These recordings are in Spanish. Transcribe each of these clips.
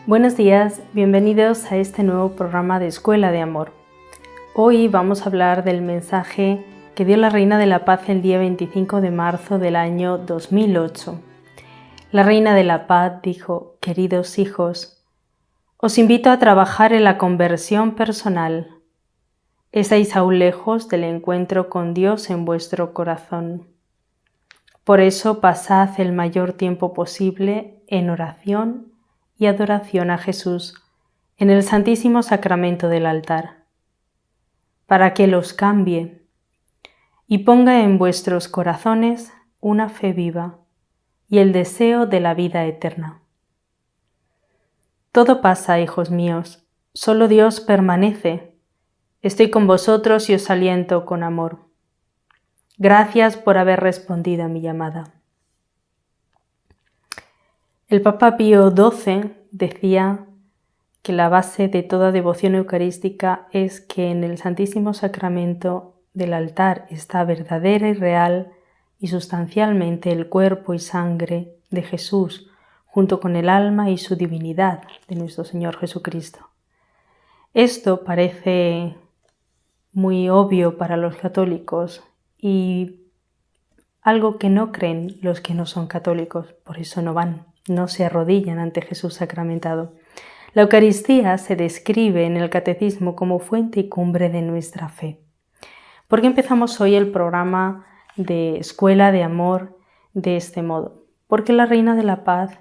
Buenos días, bienvenidos a este nuevo programa de Escuela de Amor. Hoy vamos a hablar del mensaje que dio la Reina de la Paz el día 25 de marzo del año 2008. La Reina de la Paz dijo: queridos hijos, os invito a trabajar en la conversión personal. Estáis aún lejos del encuentro con Dios en vuestro corazón. Por eso pasad el mayor tiempo posible en oración y adoración a Jesús en el Santísimo Sacramento del altar, para que los cambie y ponga en vuestros corazones una fe viva y el deseo de la vida eterna. Todo pasa, hijos míos, solo Dios permanece. Estoy con vosotros y os aliento con amor. Gracias por haber respondido a mi llamada. El Papa Pío XII decía que la base de toda devoción eucarística es que en el Santísimo Sacramento del altar está verdadera y real y sustancialmente el cuerpo y sangre de Jesús, junto con el alma y su divinidad de nuestro Señor Jesucristo. Esto parece muy obvio para los católicos y algo que no creen los que no son católicos, por eso no se arrodillan ante Jesús sacramentado. La Eucaristía se describe en el Catecismo como fuente y cumbre de nuestra fe. ¿Por qué empezamos hoy el programa de Escuela de Amor de este modo? Porque la Reina de la Paz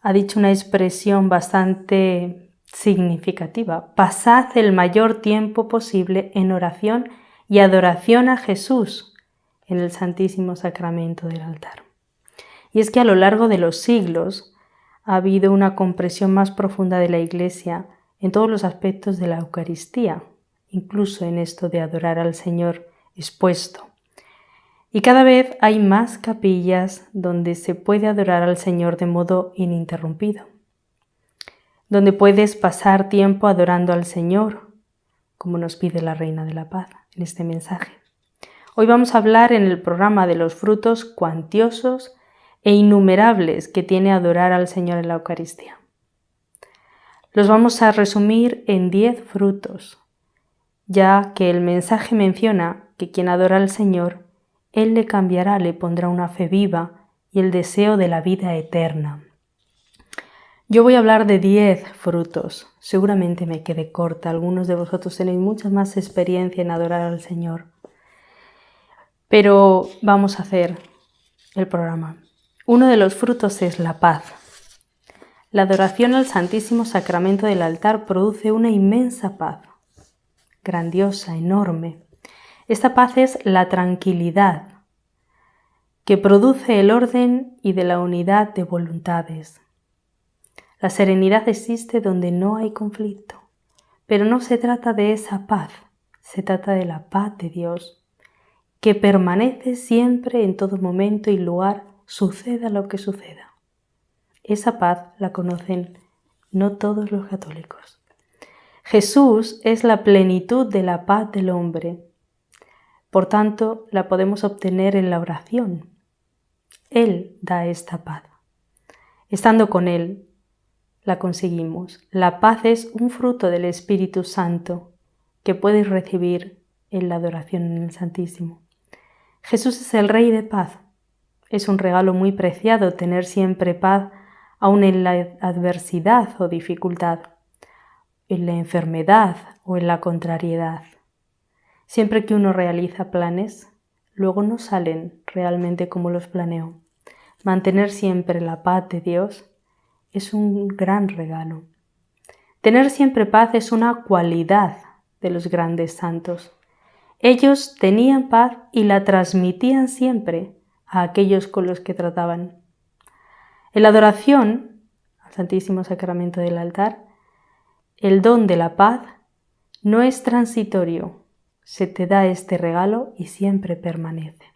ha dicho una expresión bastante significativa: pasad el mayor tiempo posible en oración y adoración a Jesús en el Santísimo Sacramento del altar. Y es que a lo largo de los siglos ha habido una comprensión más profunda de la Iglesia en todos los aspectos de la Eucaristía, incluso en esto de adorar al Señor expuesto. Y cada vez hay más capillas donde se puede adorar al Señor de modo ininterrumpido, donde puedes pasar tiempo adorando al Señor, como nos pide la Reina de la Paz en este mensaje. Hoy vamos a hablar en el programa de los frutos cuantiosos e innumerables que tiene adorar al Señor en la Eucaristía. Los vamos a resumir en 10 frutos, ya que el mensaje menciona que quien adora al Señor, Él le cambiará, le pondrá una fe viva y el deseo de la vida eterna. Yo voy a hablar de 10 frutos. Seguramente me quede corta. Algunos de vosotros tenéis mucha más experiencia en adorar al Señor. Pero vamos a hacer el programa. Uno de los frutos es la paz. La adoración al Santísimo Sacramento del altar produce una inmensa paz, grandiosa, enorme. Esta paz es la tranquilidad que produce el orden y de la unidad de voluntades. La serenidad existe donde no hay conflicto, pero no se trata de esa paz, se trata de la paz de Dios, que permanece siempre en todo momento y lugar, suceda lo que suceda. Esa paz la conocen no todos los católicos. Jesús es la plenitud de la paz del hombre. Por tanto, la podemos obtener en la oración. Él da esta paz. Estando con Él, la conseguimos. La paz es un fruto del Espíritu Santo que puedes recibir en la adoración en el Santísimo. Jesús es el Rey de paz. Es un regalo muy preciado tener siempre paz, aun en la adversidad o dificultad, en la enfermedad o en la contrariedad. Siempre que uno realiza planes, luego no salen realmente como los planeó. Mantener siempre la paz de Dios es un gran regalo. Tener siempre paz es una cualidad de los grandes santos. Ellos tenían paz y la transmitían siempre a aquellos con los que trataban. En la adoración al Santísimo Sacramento del altar, el don de la paz no es transitorio, se te da este regalo y siempre permanece.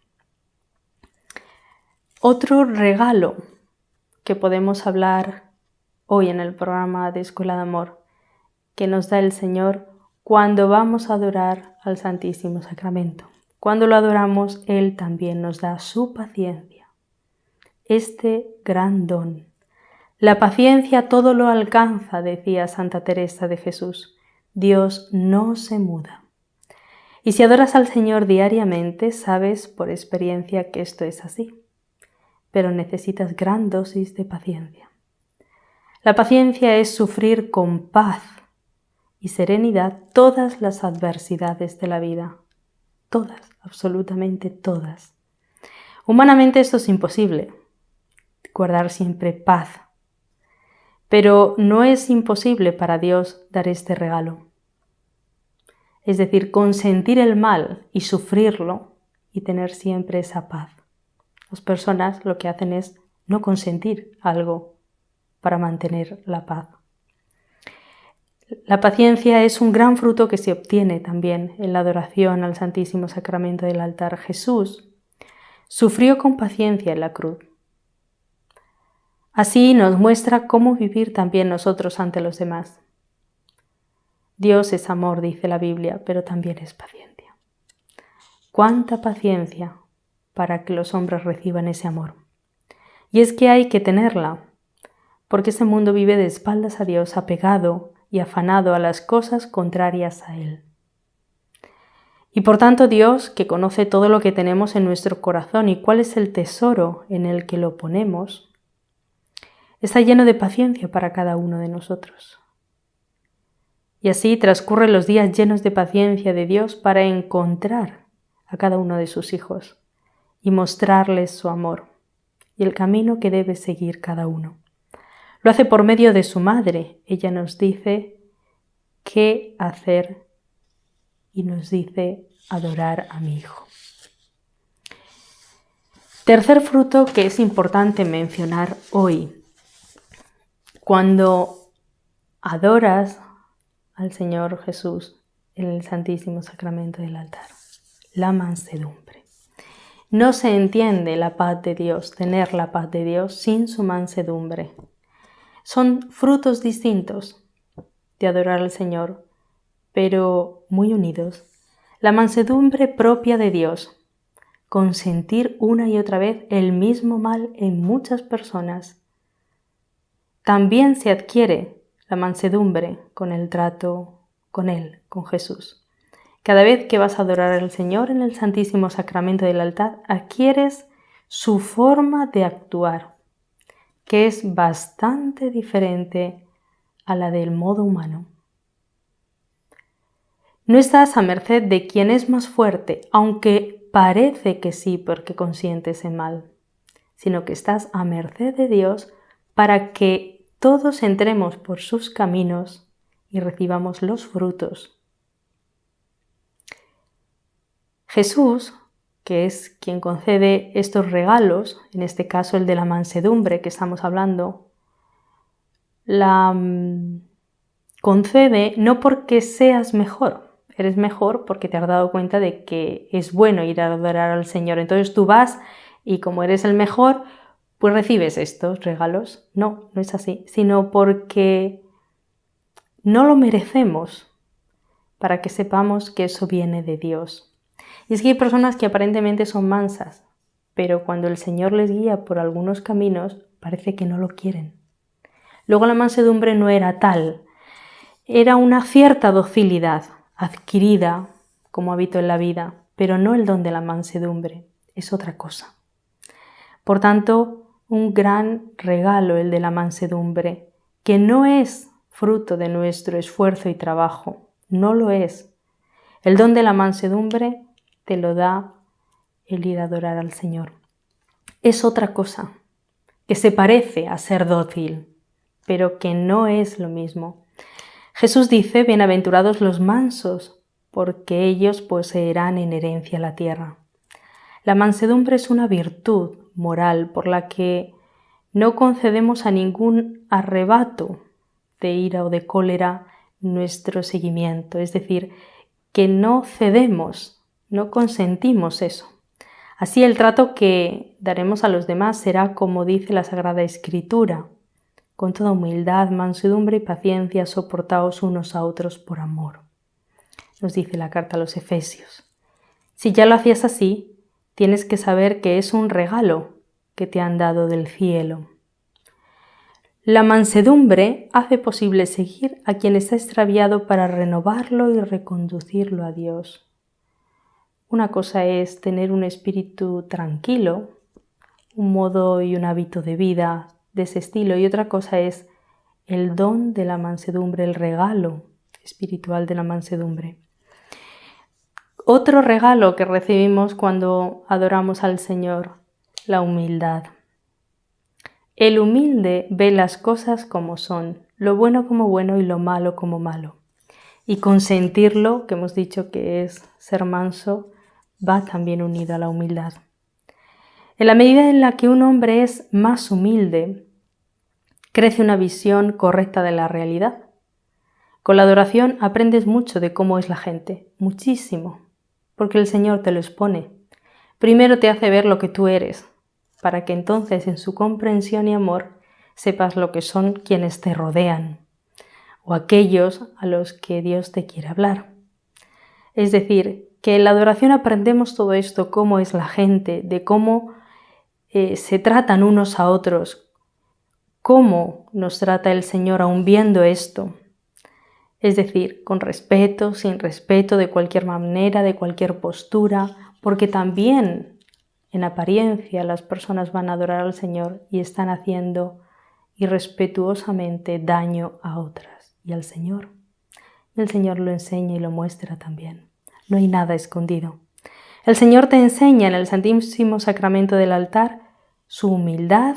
Otro regalo que podemos hablar hoy en el programa de Escuela de Amor que nos da el Señor cuando vamos a adorar al Santísimo Sacramento. Cuando lo adoramos, Él también nos da su paciencia. Este gran don. La paciencia todo lo alcanza, decía Santa Teresa de Jesús. Dios no se muda. Y si adoras al Señor diariamente, sabes por experiencia que esto es así. Pero necesitas gran dosis de paciencia. La paciencia es sufrir con paz y serenidad todas las adversidades de la vida. Todas, absolutamente todas. Humanamente esto es imposible, guardar siempre paz. Pero no es imposible para Dios dar este regalo. Es decir, consentir el mal y sufrirlo y tener siempre esa paz. Las personas lo que hacen es no consentir algo para mantener la paz. La paciencia es un gran fruto que se obtiene también en la adoración al Santísimo Sacramento del altar. Jesús sufrió con paciencia en la cruz. Así nos muestra cómo vivir también nosotros ante los demás. Dios es amor, dice la Biblia, pero también es paciencia. ¡Cuánta paciencia para que los hombres reciban ese amor! Y es que hay que tenerla, porque este mundo vive de espaldas a Dios, apegado y afanado a las cosas contrarias a Él. Y por tanto Dios, que conoce todo lo que tenemos en nuestro corazón y cuál es el tesoro en el que lo ponemos, está lleno de paciencia para cada uno de nosotros. Y así transcurren los días llenos de paciencia de Dios para encontrar a cada uno de sus hijos y mostrarles su amor y el camino que debe seguir cada uno. Lo hace por medio de su madre. Ella nos dice qué hacer y nos dice adorar a mi hijo. Tercer fruto que es importante mencionar hoy. Cuando adoras al Señor Jesús en el Santísimo Sacramento del altar, la mansedumbre. No se entiende la paz de Dios, tener la paz de Dios sin su mansedumbre. Son frutos distintos de adorar al Señor, pero muy unidos. La mansedumbre propia de Dios, consentir una y otra vez el mismo mal en muchas personas. También se adquiere la mansedumbre con el trato con Él, con Jesús. Cada vez que vas a adorar al Señor en el Santísimo Sacramento del altar, adquieres su forma de actuar, que es bastante diferente a la del modo humano. No estás a merced de quien es más fuerte, aunque parece que sí porque consientes el mal, sino que estás a merced de Dios para que todos entremos por sus caminos y recibamos los frutos. Jesús, que es quien concede estos regalos, en este caso el de la mansedumbre que estamos hablando, la concede no porque seas mejor, eres mejor porque te has dado cuenta de que es bueno ir a adorar al Señor. Entonces tú vas y como eres el mejor, pues recibes estos regalos. No, no es así, sino porque no lo merecemos, para que sepamos que eso viene de Dios. Y es que hay personas que aparentemente son mansas, pero cuando el Señor les guía por algunos caminos, parece que no lo quieren. Luego la mansedumbre no era tal, era una cierta docilidad adquirida como hábito en la vida, pero no el don de la mansedumbre, es otra cosa. Por tanto, un gran regalo el de la mansedumbre, que no es fruto de nuestro esfuerzo y trabajo, no lo es. El don de la mansedumbre te lo da el ir a adorar al Señor. Es otra cosa, que se parece a ser dócil, pero que no es lo mismo. Jesús dice, bienaventurados los mansos, porque ellos poseerán en herencia la tierra. La mansedumbre es una virtud moral por la que no concedemos a ningún arrebato de ira o de cólera nuestro seguimiento, es decir, que no cedemos, no consentimos eso. Así el trato que daremos a los demás será como dice la Sagrada Escritura, con toda humildad, mansedumbre y paciencia, soportaos unos a otros por amor. Nos dice la carta a los Efesios. Si ya lo hacías así, tienes que saber que es un regalo que te han dado del cielo. La mansedumbre hace posible seguir a quien está extraviado para renovarlo y reconducirlo a Dios. Una cosa es tener un espíritu tranquilo, un modo y un hábito de vida de ese estilo, y otra cosa es el don de la mansedumbre, el regalo espiritual de la mansedumbre. Otro regalo que recibimos cuando adoramos al Señor, la humildad. El humilde ve las cosas como son, lo bueno como bueno y lo malo como malo. Y consentirlo, que hemos dicho que es ser manso, va también unido a la humildad. En la medida en la que un hombre es más humilde, crece una visión correcta de la realidad. Con la adoración aprendes mucho de cómo es la gente, muchísimo, porque el Señor te lo expone. Primero te hace ver lo que tú eres, para que entonces en su comprensión y amor sepas lo que son quienes te rodean o aquellos a los que Dios te quiere hablar. Es decir, que en la adoración aprendemos todo esto, cómo es la gente, de cómo se tratan unos a otros, cómo nos trata el Señor aún viendo esto. Es decir, con respeto, sin respeto, de cualquier manera, de cualquier postura, porque también en apariencia las personas van a adorar al Señor y están haciendo irrespetuosamente daño a otras y al Señor. El Señor lo enseña y lo muestra también. No hay nada escondido. El Señor te enseña en el Santísimo Sacramento del altar su humildad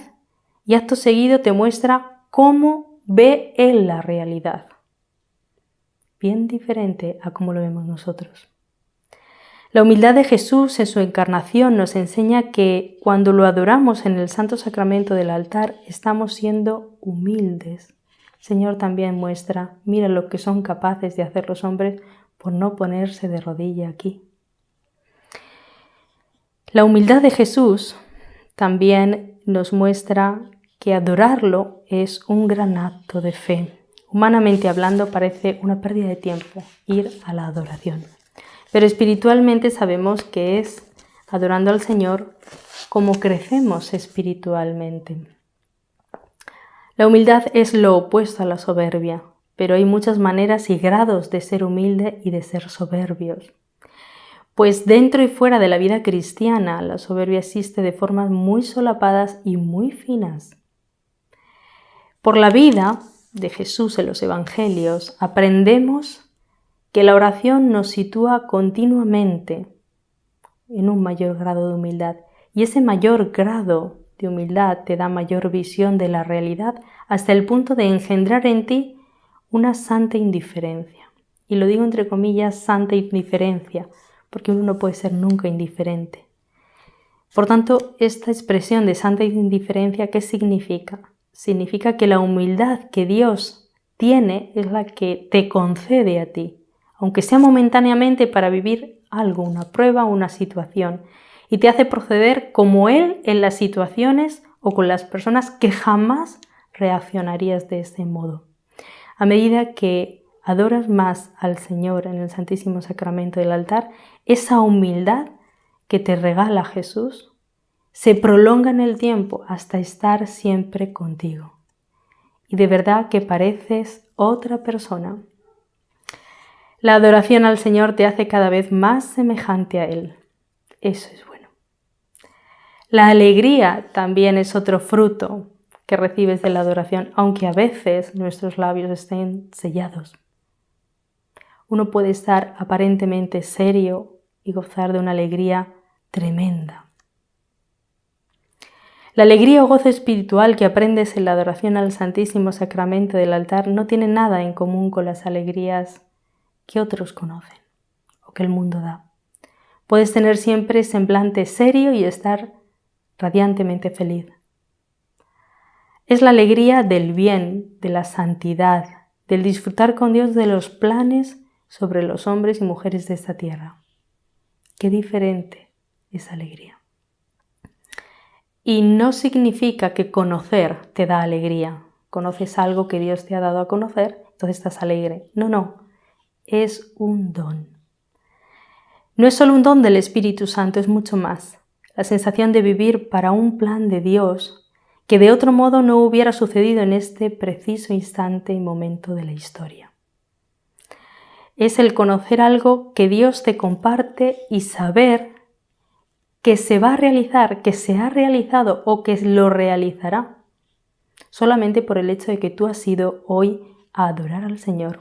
y acto seguido te muestra cómo ve Él la realidad. Bien diferente a cómo lo vemos nosotros. La humildad de Jesús en su encarnación nos enseña que cuando lo adoramos en el Santo Sacramento del altar estamos siendo humildes. El Señor también muestra, mira lo que son capaces de hacer los hombres por no ponerse de rodilla aquí. La humildad de Jesús también nos muestra que adorarlo es un gran acto de fe. Humanamente hablando parece una pérdida de tiempo ir a la adoración. Pero espiritualmente sabemos que es adorando al Señor como crecemos espiritualmente. La humildad es lo opuesto a la soberbia, pero hay muchas maneras y grados de ser humilde y de ser soberbios. Pues dentro y fuera de la vida cristiana la soberbia existe de formas muy solapadas y muy finas. Por la vida de Jesús en los Evangelios aprendemos que la oración nos sitúa continuamente en un mayor grado de humildad y ese mayor grado de humildad te da mayor visión de la realidad hasta el punto de engendrar en ti una santa indiferencia. Y lo digo entre comillas, santa indiferencia, porque uno no puede ser nunca indiferente. Por tanto, esta expresión de santa indiferencia, ¿qué significa? Significa que la humildad que Dios tiene es la que te concede a ti, aunque sea momentáneamente para vivir algo, una prueba o una situación, y te hace proceder como Él en las situaciones o con las personas que jamás reaccionarías de ese modo. A medida que adoras más al Señor en el Santísimo Sacramento del altar, esa humildad que te regala Jesús se prolonga en el tiempo hasta estar siempre contigo. Y de verdad que pareces otra persona. La adoración al Señor te hace cada vez más semejante a Él. Eso es bueno. La alegría también es otro fruto que recibes de la adoración, aunque a veces nuestros labios estén sellados. Uno puede estar aparentemente serio y gozar de una alegría tremenda. La alegría o gozo espiritual que aprendes en la adoración al Santísimo Sacramento del altar no tiene nada en común con las alegrías que otros conocen o que el mundo da. Puedes tener siempre semblante serio y estar radiantemente feliz. Es la alegría del bien, de la santidad, del disfrutar con Dios de los planes sobre los hombres y mujeres de esta tierra. Qué diferente esa alegría. Y no significa que conocer te da alegría. Conoces algo que Dios te ha dado a conocer, entonces estás alegre. No. Es un don. No es solo un don del Espíritu Santo, es mucho más. La sensación de vivir para un plan de Dios que de otro modo no hubiera sucedido en este preciso instante y momento de la historia. Es el conocer algo que Dios te comparte y saber que se va a realizar, que se ha realizado o que lo realizará, solamente por el hecho de que tú has ido hoy a adorar al Señor.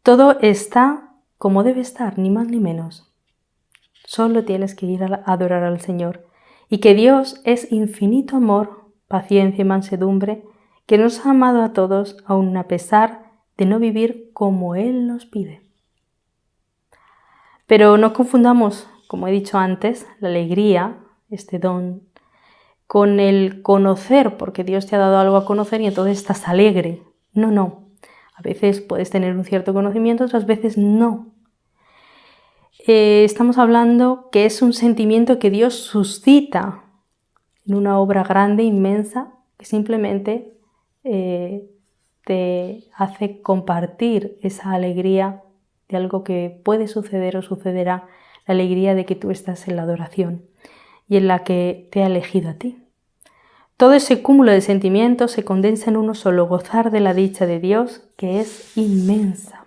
Todo está como debe estar, ni más ni menos. Solo tienes que ir a adorar al Señor. Y que Dios es infinito amor, paciencia y mansedumbre, que nos ha amado a todos, aun a pesar de no vivir como Él nos pide. Pero no confundamos, como he dicho antes, la alegría, este don, con el conocer, porque Dios te ha dado algo a conocer y entonces estás alegre. No. A veces puedes tener un cierto conocimiento, otras veces no. Estamos hablando que es un sentimiento que Dios suscita en una obra grande, inmensa, que simplemente te hace compartir esa alegría de algo que puede suceder o sucederá, la alegría de que tú estás en la adoración y en la que te ha elegido a ti. Todo ese cúmulo de sentimientos se condensa en uno solo, gozar de la dicha de Dios, que es inmensa.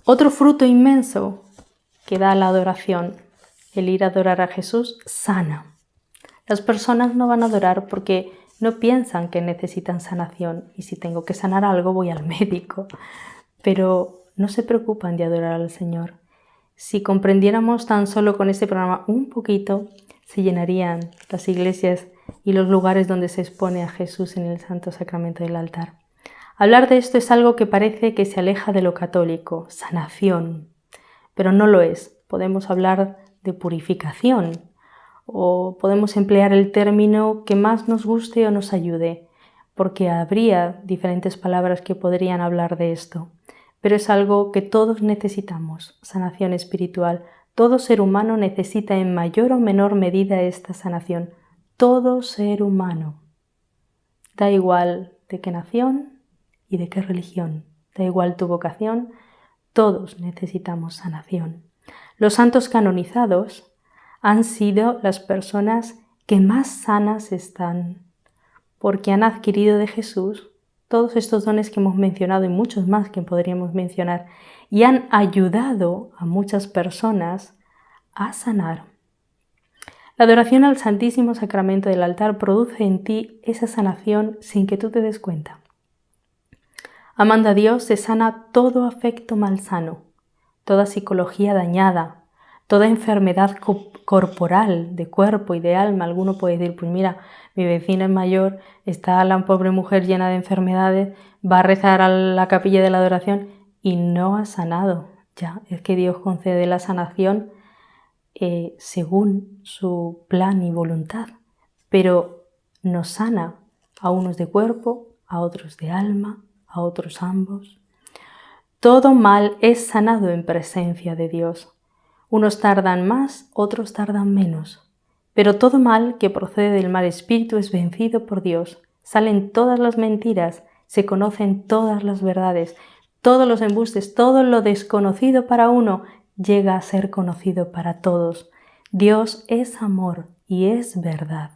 Otro fruto inmenso que da la adoración, el ir a adorar a Jesús, sana. Las personas no van a adorar porque no piensan que necesitan sanación y si tengo que sanar algo voy al médico, pero no se preocupan de adorar al Señor. Si comprendiéramos tan solo con este programa un poquito, se llenarían las iglesias y los lugares donde se expone a Jesús en el Santo Sacramento del altar. Hablar de esto es algo que parece que se aleja de lo católico, sanación, pero no lo es. Podemos hablar de purificación o podemos emplear el término que más nos guste o nos ayude, porque habría diferentes palabras que podrían hablar de esto. Pero es algo que todos necesitamos, sanación espiritual. Todo ser humano necesita en mayor o menor medida esta sanación. Todo ser humano. Da igual de qué nación y de qué religión. Da igual tu vocación. Todos necesitamos sanación. Los santos canonizados han sido las personas que más sanas están, porque han adquirido de Jesús todos estos dones que hemos mencionado y muchos más que podríamos mencionar, y han ayudado a muchas personas a sanar. La adoración al Santísimo Sacramento del altar produce en ti esa sanación sin que tú te des cuenta. Amando a Dios se sana todo afecto malsano, toda psicología dañada, toda enfermedad corporal, de cuerpo y de alma. Alguno puede decir, pues mira, mi vecina es mayor, está la pobre mujer llena de enfermedades, va a rezar a la capilla de la adoración y no ha sanado. Ya, es que Dios concede la sanación según su plan y voluntad, pero nos sana a unos de cuerpo, a otros de alma, a otros ambos. Todo mal es sanado en presencia de Dios. Unos tardan más, otros tardan menos. Pero todo mal que procede del mal espíritu es vencido por Dios. Salen todas las mentiras, se conocen todas las verdades, todos los embustes, todo lo desconocido para uno llega a ser conocido para todos. Dios es amor y es verdad.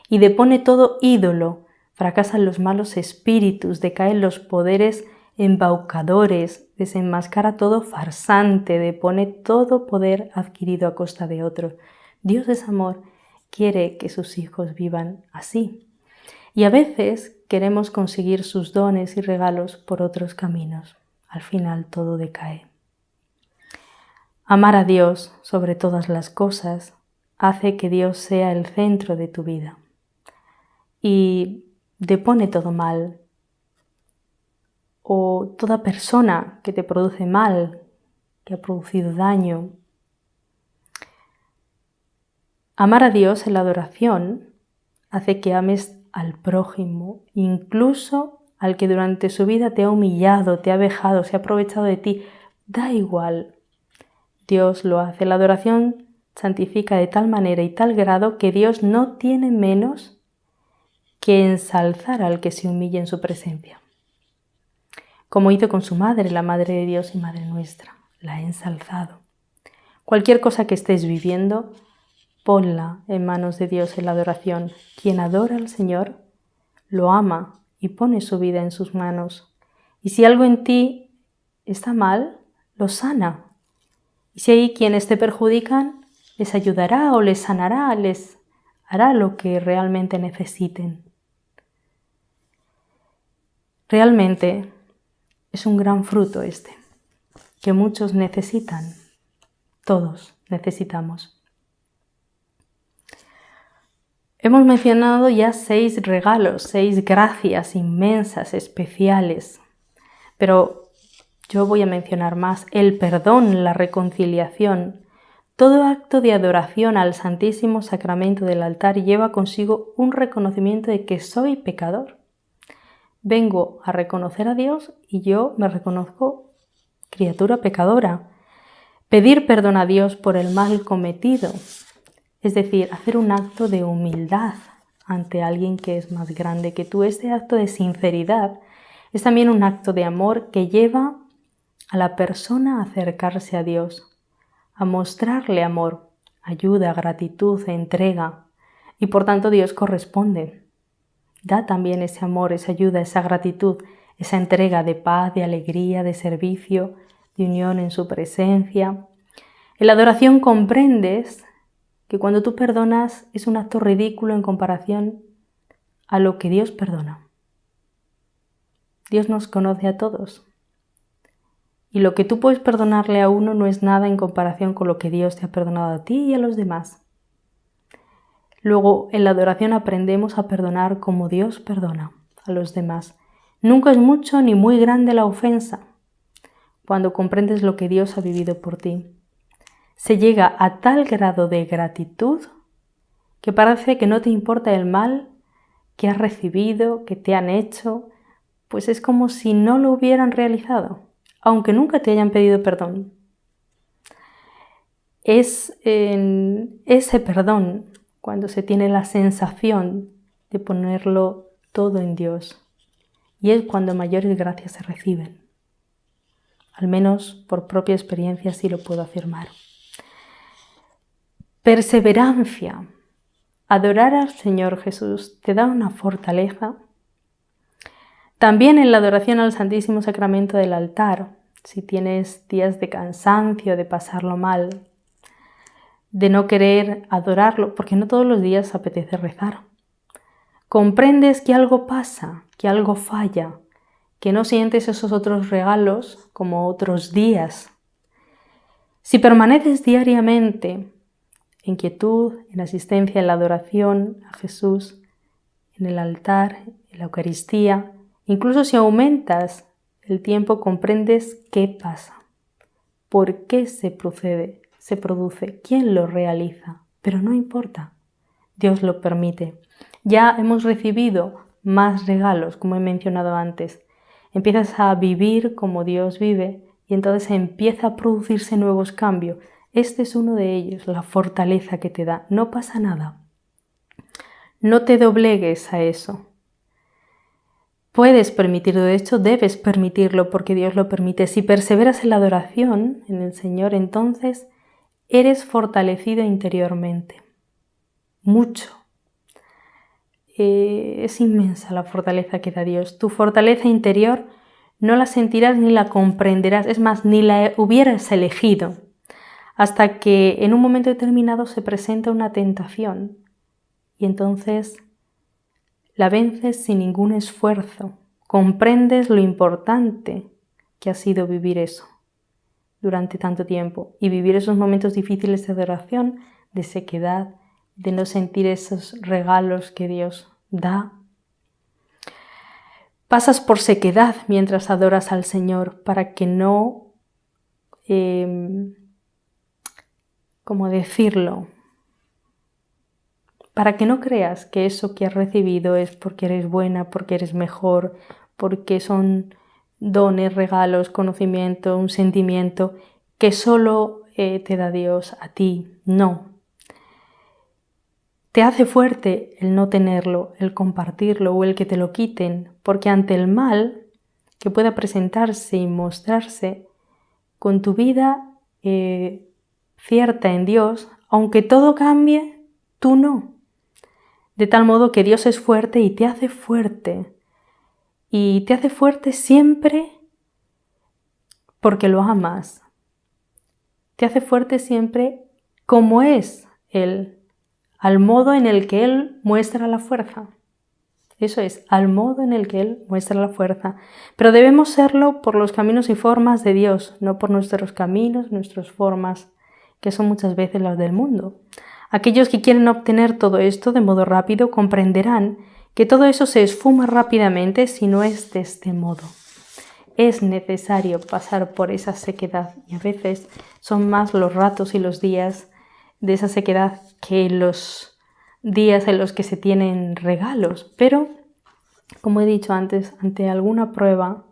Y depone todo ídolo, fracasan los malos espíritus, decaen los poderes embaucadores, desenmascara todo farsante, depone todo poder adquirido a costa de otros. Dios es amor, quiere que sus hijos vivan así. Y a veces queremos conseguir sus dones y regalos por otros caminos. Al final todo decae. Amar a Dios sobre todas las cosas hace que Dios sea el centro de tu vida. Y depone todo mal, o toda persona que te produce mal, que ha producido daño. Amar a Dios en la adoración hace que ames al prójimo, incluso al que durante su vida te ha humillado, te ha vejado, se ha aprovechado de ti. Da igual. Dios lo hace. La adoración santifica de tal manera y tal grado que Dios no tiene menos que ensalzar al que se humilla en su presencia. como hizo con su madre, la Madre de Dios y Madre nuestra. La ha ensalzado. Cualquier cosa que estés viviendo, ponla en manos de Dios en la adoración. Quien adora al Señor, lo ama y pone su vida en sus manos. Y si algo en ti está mal, lo sana. Y si hay quienes te perjudican, les ayudará o les sanará, les hará lo que realmente necesiten. Realmente es un gran fruto este, que muchos necesitan, todos necesitamos. Hemos mencionado ya 6 regalos, 6 gracias inmensas, especiales, pero yo voy a mencionar más: el perdón, la reconciliación. Todo acto de adoración al Santísimo Sacramento del altar lleva consigo un reconocimiento de que soy pecador. Vengo a reconocer a Dios y yo me reconozco criatura pecadora. Pedir perdón a Dios por el mal cometido, es decir, hacer un acto de humildad ante alguien que es más grande que tú. Este acto de sinceridad es también un acto de amor que lleva a la persona a acercarse a Dios, a mostrarle amor, ayuda, gratitud, entrega, y por tanto Dios corresponde. Da también ese amor, esa ayuda, esa gratitud, esa entrega de paz, de alegría, de servicio, de unión en su presencia. En la adoración comprendes que cuando tú perdonas es un acto ridículo en comparación a lo que Dios perdona. Dios nos conoce a todos. Y lo que tú puedes perdonarle a uno no es nada en comparación con lo que Dios te ha perdonado a ti y a los demás. Luego, en la adoración aprendemos a perdonar como Dios perdona a los demás. Nunca es mucho ni muy grande la ofensa cuando comprendes lo que Dios ha vivido por ti. Se llega a tal grado de gratitud que parece que no te importa el mal que has recibido, que te han hecho, pues es como si no lo hubieran realizado, aunque nunca te hayan pedido perdón. Es en ese perdón cuando se tiene la sensación de ponerlo todo en Dios, y es cuando mayores gracias se reciben. Al menos por propia experiencia sí lo puedo afirmar. Perseverancia. Adorar al Señor Jesús te da una fortaleza. También en la adoración al Santísimo Sacramento del altar, si tienes días de cansancio, de pasarlo mal, de no querer adorarlo, porque no todos los días apetece rezar, comprendes que algo pasa, que algo falla, que no sientes esos otros regalos como otros días. Si permaneces diariamente en quietud, en asistencia, en la adoración a Jesús, en el altar, en la Eucaristía, incluso si aumentas el tiempo, comprendes qué pasa, por qué se produce, quién lo realiza, pero no importa, Dios lo permite. Ya hemos recibido más regalos, como he mencionado antes. Empiezas a vivir como Dios vive y entonces empieza a producirse nuevos cambios. Este es uno de ellos, la fortaleza que te da. No pasa nada. No te doblegues a eso. Puedes permitirlo, de hecho debes permitirlo porque Dios lo permite. Si perseveras en la adoración, en el Señor, entonces eres fortalecido interiormente. Mucho. Es inmensa la fortaleza que da Dios. Tu fortaleza interior no la sentirás ni la comprenderás, es más, ni la hubieras elegido, hasta que en un momento determinado se presenta una tentación y entonces la vences sin ningún esfuerzo. Comprendes lo importante que ha sido vivir eso durante tanto tiempo y vivir esos momentos difíciles de adoración, de sequedad, de no sentir esos regalos que Dios da. Pasas por sequedad mientras adoras al Señor para que no, ¿cómo decirlo? Para que no creas que eso que has recibido es porque eres buena, porque eres mejor, porque son dones, regalos, conocimiento, un sentimiento que solo te da Dios a ti. No. Te hace fuerte el no tenerlo, el compartirlo o el que te lo quiten, porque ante el mal que pueda presentarse y mostrarse con tu vida cierta en Dios, aunque todo cambie, tú no. De tal modo que Dios es fuerte y te hace fuerte. Y te hace fuerte siempre porque lo amas. Te hace fuerte siempre como es Él, al modo en el que Él muestra la fuerza. Eso es, al modo en el que Él muestra la fuerza. Pero debemos serlo por los caminos y formas de Dios, no por nuestros caminos, nuestras formas, que son muchas veces las del mundo. Aquellos que quieren obtener todo esto de modo rápido comprenderán que todo eso se esfuma rápidamente si no es de este modo. Es necesario pasar por esa sequedad y a veces son más los ratos y los días de esa sequedad que los días en los que se tienen regalos, pero como he dicho antes, ante alguna prueba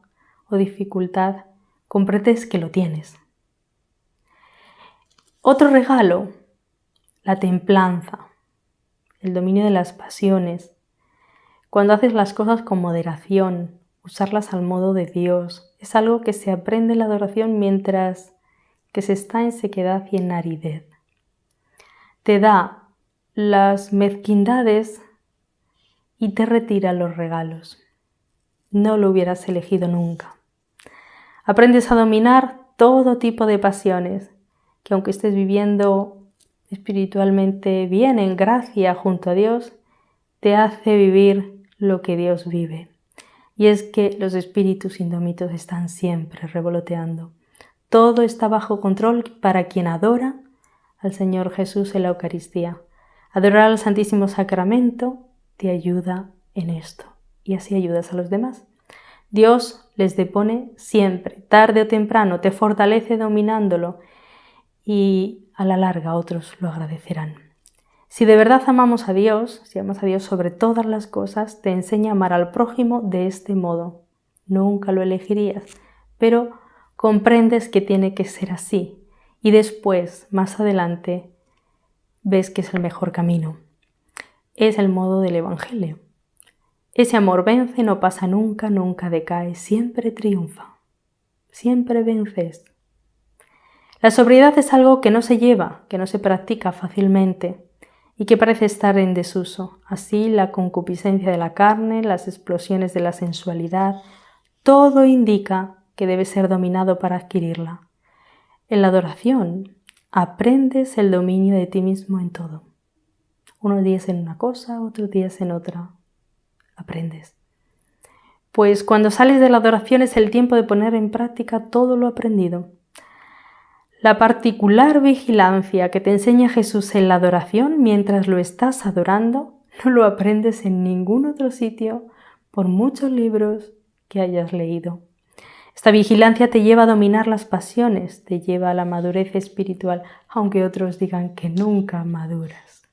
o dificultad, comprendes que lo tienes. Otro regalo, la templanza, el dominio de las pasiones. Cuando haces las cosas con moderación, usarlas al modo de Dios, es algo que se aprende en la adoración mientras que se está en sequedad y en aridez. Te da las mezquindades y te retira los regalos. No lo hubieras elegido nunca. Aprendes a dominar todo tipo de pasiones, que aunque estés viviendo espiritualmente bien, en gracia, junto a Dios, te hace vivir lo que Dios vive. Y es que los espíritus indómitos están siempre revoloteando. Todo está bajo control para quien adora al Señor Jesús en la Eucaristía. Adorar al Santísimo Sacramento te ayuda en esto y así ayudas a los demás. Dios les depone siempre, tarde o temprano, te fortalece dominándolo y a la larga otros lo agradecerán. Si de verdad amamos a Dios, si amas a Dios sobre todas las cosas, te enseña a amar al prójimo de este modo. Nunca lo elegirías, pero comprendes que tiene que ser así y después, más adelante, ves que es el mejor camino. Es el modo del Evangelio. Ese amor vence, no pasa nunca, nunca decae, siempre triunfa. Siempre vences. La sobriedad es algo que no se lleva, que no se practica fácilmente y que parece estar en desuso. Así la concupiscencia de la carne, las explosiones de la sensualidad, todo indica que debe ser dominado para adquirirla. En la adoración aprendes el dominio de ti mismo en todo. Unos días en una cosa, otros días en otra. Aprendes. Pues cuando sales de la adoración es el tiempo de poner en práctica todo lo aprendido. La particular vigilancia que te enseña Jesús en la adoración mientras lo estás adorando, no lo aprendes en ningún otro sitio por muchos libros que hayas leído. Esta vigilancia te lleva a dominar las pasiones, te lleva a la madurez espiritual, aunque otros digan que nunca maduras.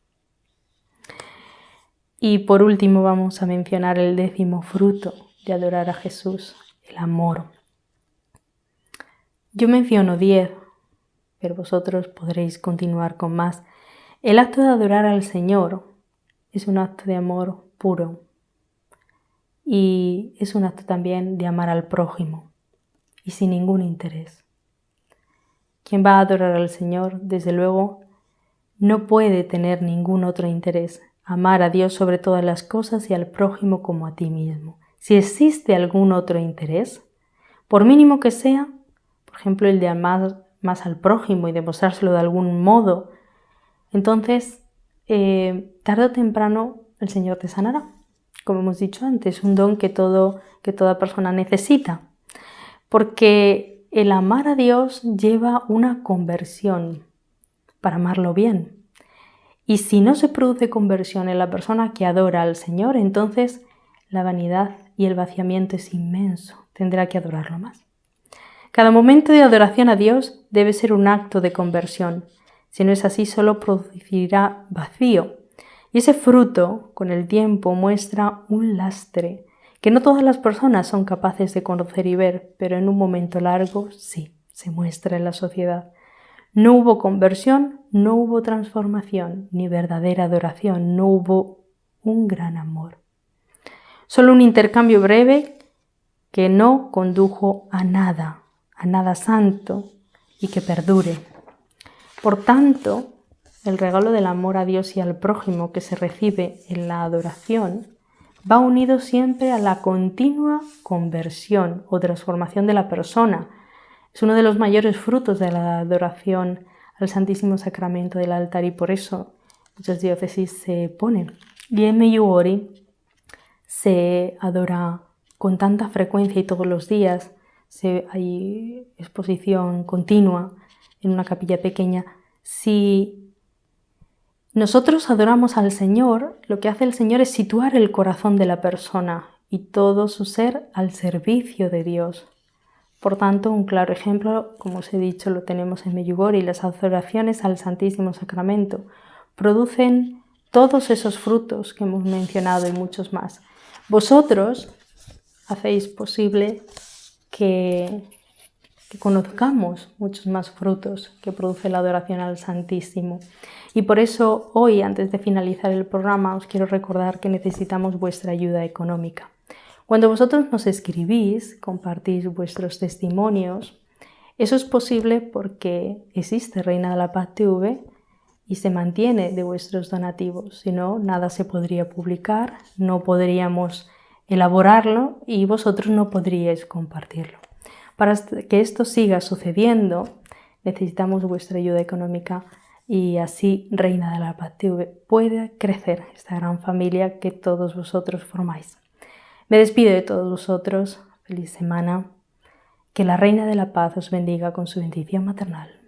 Y por último vamos a mencionar el 10º fruto de adorar a Jesús, el amor. Yo menciono 10, pero vosotros podréis continuar con más. El acto de adorar al Señor es un acto de amor puro y es un acto también de amar al prójimo y sin ningún interés. Quien va a adorar al Señor, desde luego, no puede tener ningún otro interés. Amar a Dios sobre todas las cosas y al prójimo como a ti mismo. Si existe algún otro interés, por mínimo que sea, por ejemplo el de amar más al prójimo y demostrárselo de algún modo, entonces tarde o temprano el Señor te sanará. Como hemos dicho antes, un don que toda persona necesita. Porque el amar a Dios lleva una conversión para amarlo bien. Y si no se produce conversión en la persona que adora al Señor, entonces la vanidad y el vaciamiento es inmenso. Tendrá que adorarlo más. Cada momento de adoración a Dios debe ser un acto de conversión. Si no es así, solo producirá vacío. Y ese fruto, con el tiempo, muestra un lastre que no todas las personas son capaces de conocer y ver, pero en un momento largo sí, se muestra en la sociedad. No hubo conversión, no hubo transformación, ni verdadera adoración, no hubo un gran amor. Solo un intercambio breve que no condujo a nada santo y que perdure. Por tanto, el regalo del amor a Dios y al prójimo que se recibe en la adoración va unido siempre a la continua conversión o transformación de la persona. Es uno de los mayores frutos de la adoración al Santísimo Sacramento del altar y por eso muchas diócesis se ponen. Y en Medjugorje se adora con tanta frecuencia y todos los días. Hay exposición continua en una capilla pequeña. Si nosotros adoramos al Señor, lo que hace el Señor es situar el corazón de la persona y todo su ser al servicio de Dios. Por tanto, un claro ejemplo, como os he dicho, lo tenemos en Medjugorje, y las adoraciones al Santísimo Sacramento producen todos esos frutos que hemos mencionado y muchos más. Vosotros hacéis posible que conozcamos muchos más frutos que produce la adoración al Santísimo. Y por eso hoy, antes de finalizar el programa, os quiero recordar que necesitamos vuestra ayuda económica. Cuando vosotros nos escribís, compartís vuestros testimonios, eso es posible porque existe Reina de la Paz TV y se mantiene de vuestros donativos. Si no, nada se podría publicar, no podríamos elaborarlo y vosotros no podríais compartirlo. Para que esto siga sucediendo, necesitamos vuestra ayuda económica y así Reina de la Paz TV pueda crecer, esta gran familia que todos vosotros formáis. Me despido de todos vosotros. Feliz semana. Que la Reina de la Paz os bendiga con su bendición maternal.